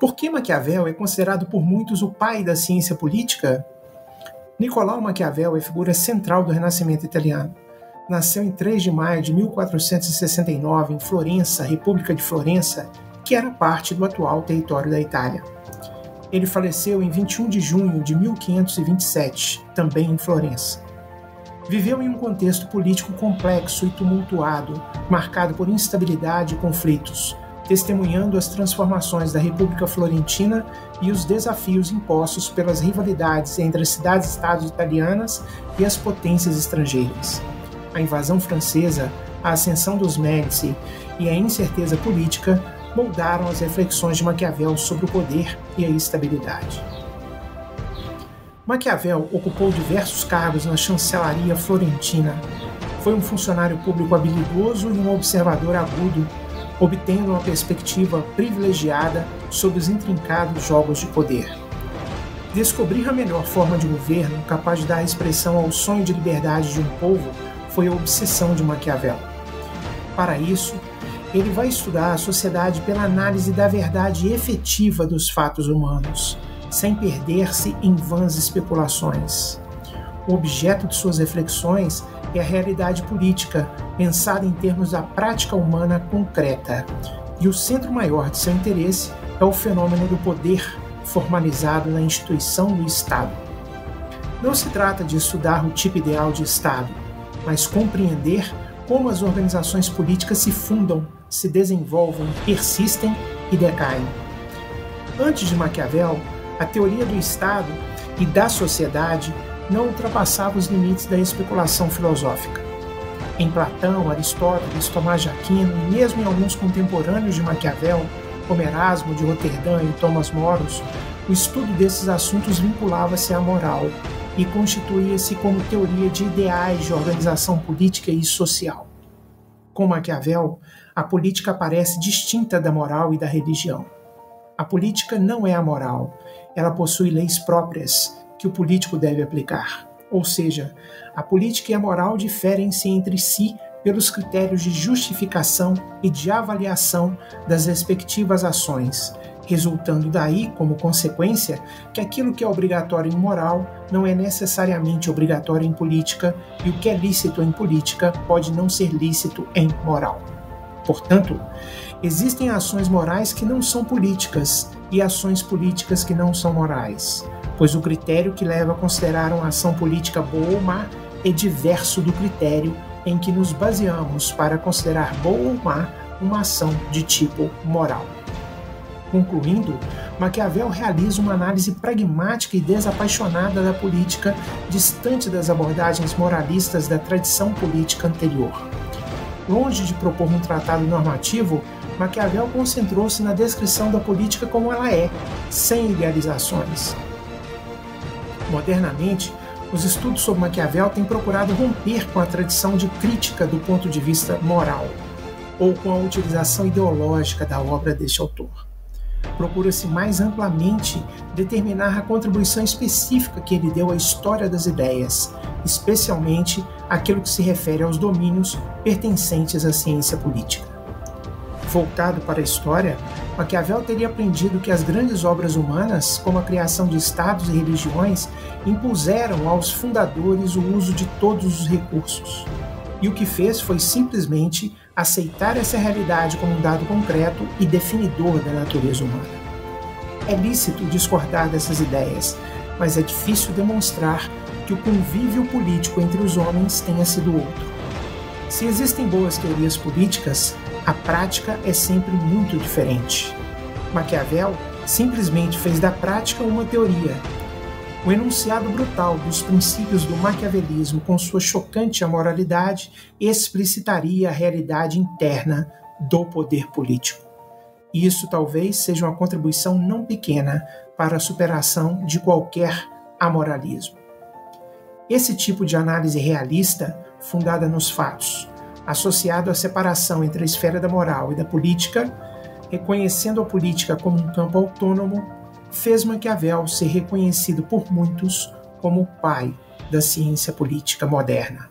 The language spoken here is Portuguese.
Por que Maquiavel é considerado por muitos o pai da ciência política? Nicolau Maquiavel é figura central do Renascimento italiano. Nasceu em 3 de maio de 1469 em Florença, República de Florença, que era parte do atual território da Itália. Ele faleceu em 21 de junho de 1527, também em Florença. Viveu em um contexto político complexo e tumultuado, marcado por instabilidade e conflitos, testemunhando as transformações da República Florentina e os desafios impostos pelas rivalidades entre as cidades-estados italianas e as potências estrangeiras. A invasão francesa, a ascensão dos Médici e a incerteza política moldaram as reflexões de Maquiavel sobre o poder e a estabilidade. Maquiavel ocupou diversos cargos na chancelaria florentina. Foi um funcionário público habilidoso e um observador agudo, obtendo uma perspectiva privilegiada sobre os intrincados jogos de poder. Descobrir a melhor forma de governo capaz de dar expressão ao sonho de liberdade de um povo foi a obsessão de Maquiavel. Para isso, ele vai estudar a sociedade pela análise da verdade efetiva dos fatos humanos, sem perder-se em vãs especulações. O objeto de suas reflexões é a realidade política, pensada em termos da prática humana concreta, e o centro maior de seu interesse é o fenômeno do poder formalizado na instituição do Estado. Não se trata de estudar o tipo ideal de Estado, mas compreender como as organizações políticas se fundam, se desenvolvem, persistem e decaem. Antes de Maquiavel, a teoria do Estado e da sociedade não ultrapassava os limites da especulação filosófica. Em Platão, Aristóteles, Tomás de Aquino e mesmo em alguns contemporâneos de Maquiavel, como Erasmo de Roterdã e Thomas Moros, o estudo desses assuntos vinculava-se à moral e constituía-se como teoria de ideais de organização política e social. Com Maquiavel, a política aparece distinta da moral e da religião. A política não é amoral, ela possui leis próprias que o político deve aplicar. Ou seja, a política e a moral diferem-se entre si pelos critérios de justificação e de avaliação das respectivas ações, resultando daí, como consequência, que aquilo que é obrigatório em moral não é necessariamente obrigatório em política e o que é lícito em política pode não ser lícito em moral. Portanto, existem ações morais que não são políticas e ações políticas que não são morais, pois o critério que leva a considerar uma ação política boa ou má é diverso do critério em que nos baseamos para considerar boa ou má uma ação de tipo moral. Concluindo, Maquiavel realiza uma análise pragmática e desapaixonada da política, distante das abordagens moralistas da tradição política anterior. Longe de propor um tratado normativo, Maquiavel concentrou-se na descrição da política como ela é, sem idealizações. Modernamente, os estudos sobre Maquiavel têm procurado romper com a tradição de crítica do ponto de vista moral, ou com a utilização ideológica da obra deste autor. Procura-se mais amplamente determinar a contribuição específica que ele deu à história das ideias, especialmente aquilo que se refere aos domínios pertencentes à ciência política. Voltado para a história, Maquiavel teria aprendido que as grandes obras humanas, como a criação de estados e religiões, impuseram aos fundadores o uso de todos os recursos. E o que fez foi simplesmente aceitar essa realidade como um dado concreto e definidor da natureza humana. É lícito discordar dessas ideias, mas é difícil demonstrar que o convívio político entre os homens tenha sido outro. Se existem boas teorias políticas, a prática é sempre muito diferente. Maquiavel simplesmente fez da prática uma teoria. O enunciado brutal dos princípios do maquiavelismo com sua chocante amoralidade explicitaria a realidade interna do poder político. Isso talvez seja uma contribuição não pequena para a superação de qualquer amoralismo. Esse tipo de análise realista, fundada nos fatos, associado à separação entre a esfera da moral e da política, reconhecendo a política como um campo autônomo, fez Maquiavel ser reconhecido por muitos como o pai da ciência política moderna.